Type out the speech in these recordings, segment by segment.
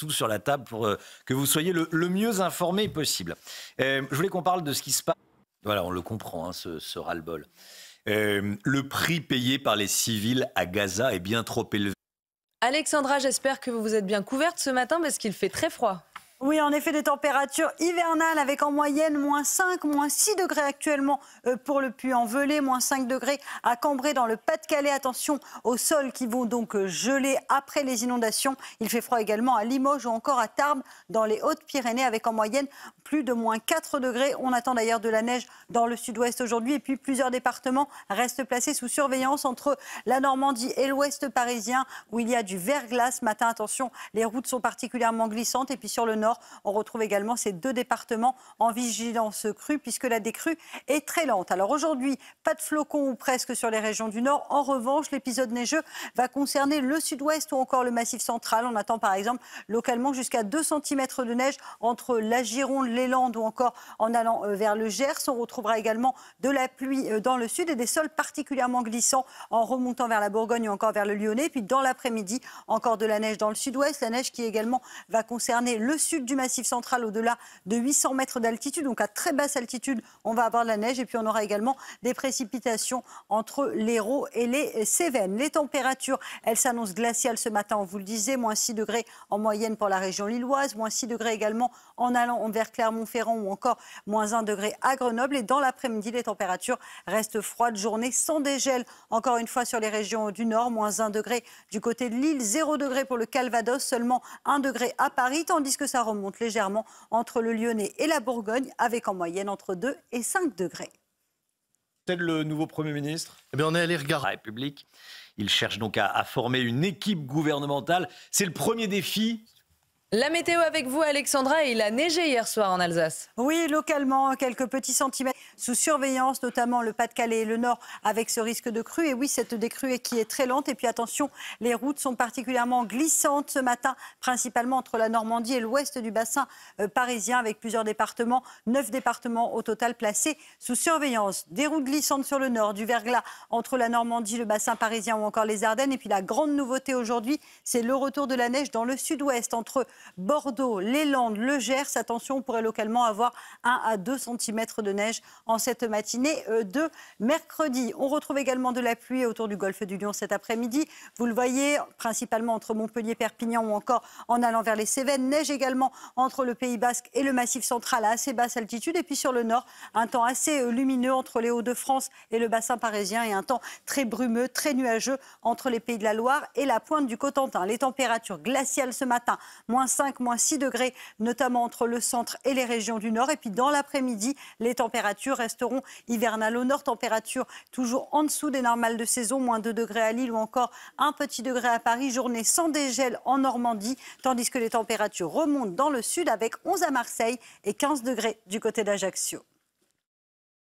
tout sur la table pour que vous soyez le mieux informé possible. Je voulais qu'on parle de ce qui se passe. Voilà, on le comprend, hein, ce ras-le-bol. Le prix payé par les civils à Gaza est bien trop élevé. Alexandra, j'espère que vous vous êtes bien couverte ce matin parce qu'il fait très froid. Oui, en effet, des températures hivernales avec en moyenne -5, -6 degrés actuellement pour le Puy-en-Velay, -5 degrés à Cambrai dans le Pas-de-Calais. Attention aux sols qui vont donc geler après les inondations. Il fait froid également à Limoges ou encore à Tarbes dans les Hautes-Pyrénées avec en moyenne plus de -4 degrés. On attend d'ailleurs de la neige dans le sud-ouest aujourd'hui. Et puis plusieurs départements restent placés sous surveillance entre la Normandie et l'ouest parisien où il y a du verglas. Ce matin, attention, les routes sont particulièrement glissantes. Et puis sur le nord, on retrouve également ces deux départements en vigilance crue puisque la décrue est très lente. Alors aujourd'hui, pas de flocons ou presque sur les régions du nord. En revanche, l'épisode neigeux va concerner le sud-ouest ou encore le massif central. On attend par exemple localement jusqu'à 2 cm de neige entre la Gironde, les Landes ou encore en allant vers le Gers. On retrouvera également de la pluie dans le sud et des sols particulièrement glissants en remontant vers la Bourgogne ou encore vers le Lyonnais. Puis dans l'après-midi, encore de la neige dans le sud-ouest. La neige qui également va concerner le sud du massif central au-delà de 800 mètres d'altitude. Donc à très basse altitude, on va avoir de la neige. Et puis on aura également des précipitations entre l'Hérault et les Cévennes. Les températures, elles s'annoncent glaciales ce matin, on vous le disait. -6 degrés en moyenne pour la région lilloise. -6 degrés également en allant vers Clermont-Ferrand ou encore -1 degré à Grenoble. Et dans l'après-midi, les températures restent froides. Journée sans dégel, encore une fois sur les régions du nord. -1 degré du côté de Lille, 0 degré pour le Calvados, seulement 1 degré à Paris, tandis que ça remonte légèrement entre le Lyonnais et la Bourgogne, avec en moyenne entre 2 et 5 degrés. C'est le nouveau Premier ministre. Eh bien, on est allé regarder. La République. Il cherche donc à former une équipe gouvernementale. C'est le premier défi. La météo avec vous, Alexandra, et il a neigé hier soir en Alsace. Oui, localement, quelques petits centimètres sous surveillance, notamment le Pas-de-Calais et le Nord, avec ce risque de crue. Et oui, cette décrue qui est très lente. Et puis attention, les routes sont particulièrement glissantes ce matin, principalement entre la Normandie et l'ouest du bassin parisien, avec plusieurs départements, 9 départements au total placés sous surveillance. Des routes glissantes sur le Nord, du verglas entre la Normandie, le bassin parisien ou encore les Ardennes. Et puis la grande nouveauté aujourd'hui, c'est le retour de la neige dans le sud-ouest, entre Bordeaux, les Landes, le Gers. Attention, on pourrait localement avoir 1 à 2 cm de neige en cette matinée de mercredi. On retrouve également de la pluie autour du golfe du Lion cet après-midi. Vous le voyez, principalement entre Montpellier, Perpignan ou encore en allant vers les Cévennes. Neige également entre le Pays Basque et le Massif central à assez basse altitude. Et puis sur le nord, un temps assez lumineux entre les Hauts-de-France et le bassin parisien et un temps très brumeux, très nuageux entre les Pays de la Loire et la pointe du Cotentin. Les températures glaciales ce matin, -5, -6 degrés, notamment entre le centre et les régions du nord. Et puis dans l'après-midi, les températures resteront hivernales au nord. Température toujours en dessous des normales de saison, -2 degrés à Lille ou encore 1 petit degré à Paris. Journée sans dégel en Normandie, tandis que les températures remontent dans le sud avec 11 à Marseille et 15 degrés du côté d'Ajaccio.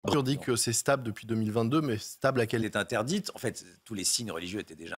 On dit que c'est stable depuis 2022, mais stable à quel Elle est interdite. En fait, tous les signes religieux étaient déjà...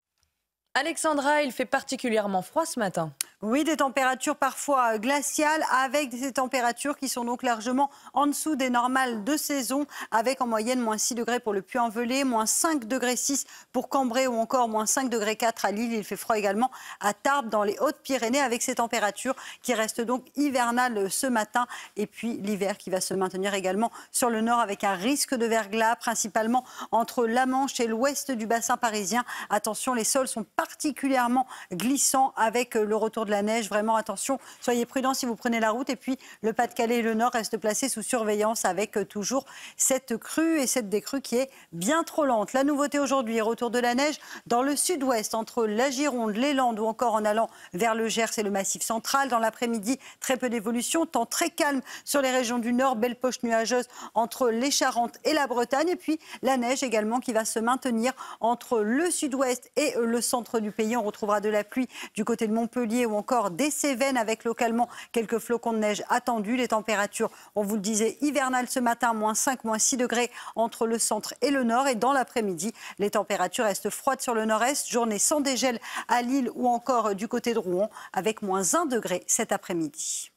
Alexandra, il fait particulièrement froid ce matin. Oui, des températures parfois glaciales avec des températures qui sont donc largement en dessous des normales de saison avec en moyenne -6 degrés pour le Puy-en-Velay, -5 degrés 6 pour Cambrai ou encore -5 degrés 4 à Lille. Il fait froid également à Tarbes dans les Hautes-Pyrénées avec ces températures qui restent donc hivernales ce matin. Et puis l'hiver qui va se maintenir également sur le nord avec un risque de verglas principalement entre la Manche et l'ouest du bassin parisien. Attention, les sols sont particulièrement glissants avec le retour de la neige. Vraiment, attention, soyez prudents si vous prenez la route. Et puis, le Pas-de-Calais et le Nord restent placés sous surveillance avec toujours cette crue et cette décrue qui est bien trop lente. La nouveauté aujourd'hui, retour de la neige dans le sud-ouest, entre la Gironde, les Landes ou encore en allant vers le Gers et le Massif central. Dans l'après-midi, très peu d'évolution. Temps très calme sur les régions du Nord. Belle poche nuageuse entre les Charentes et la Bretagne. Et puis, la neige également qui va se maintenir entre le sud-ouest et le centre du pays. On retrouvera de la pluie du côté de Montpellier ou encore des Cévennes avec localement quelques flocons de neige attendus. Les températures, on vous le disait, hivernales ce matin, -5, -6 degrés entre le centre et le nord. Et dans l'après-midi, les températures restent froides sur le nord-est. Journée sans dégel à Lille ou encore du côté de Rouen avec -1 degré cet après-midi.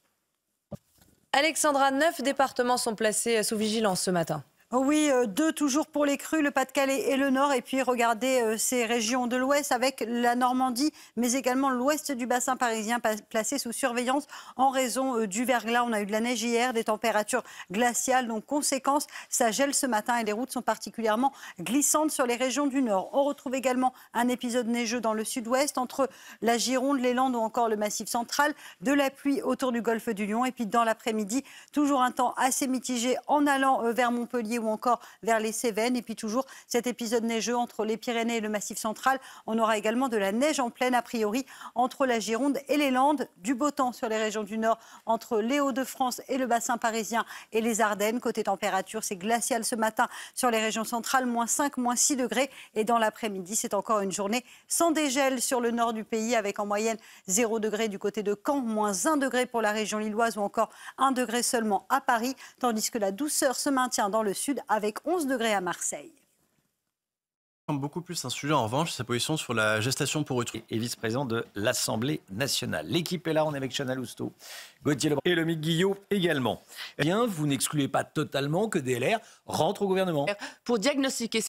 Alexandra, 9 départements sont placés sous vigilance ce matin. Oui, 2 toujours pour les crues, le Pas-de-Calais et le Nord. Et puis regardez ces régions de l'Ouest avec la Normandie, mais également l'Ouest du bassin parisien placé sous surveillance en raison du verglas. On a eu de la neige hier, des températures glaciales. Donc conséquence, ça gèle ce matin et les routes sont particulièrement glissantes sur les régions du Nord. On retrouve également un épisode neigeux dans le sud-ouest entre la Gironde, les Landes ou encore le Massif central. De la pluie autour du golfe du Lion. Et puis dans l'après-midi, toujours un temps assez mitigé en allant vers Montpellier ou encore vers les Cévennes. Et puis toujours cet épisode neigeux entre les Pyrénées et le Massif central. On aura également de la neige en pleine, a priori, entre la Gironde et les Landes. Du beau temps sur les régions du Nord, entre les Hauts-de-France et le bassin parisien et les Ardennes. Côté température, c'est glacial ce matin sur les régions centrales, -5, -6 degrés. Et dans l'après-midi, c'est encore une journée sans dégel sur le nord du pays, avec en moyenne 0 degré du côté de Caen, -1 degré pour la région lilloise ou encore 1 degré seulement à Paris, tandis que la douceur se maintient dans le sud avec 11 degrés à Marseille. Beaucoup plus un sujet en revanche, sa position sur la gestation pour autrui. Et vice-président de l'Assemblée nationale. L'équipe est là, on est avec Chana Lousteau, Gauthier Lebret et Lomique Guillot également. Eh bien, vous n'excluez pas totalement que DLR rentre au gouvernement. Pour diagnostiquer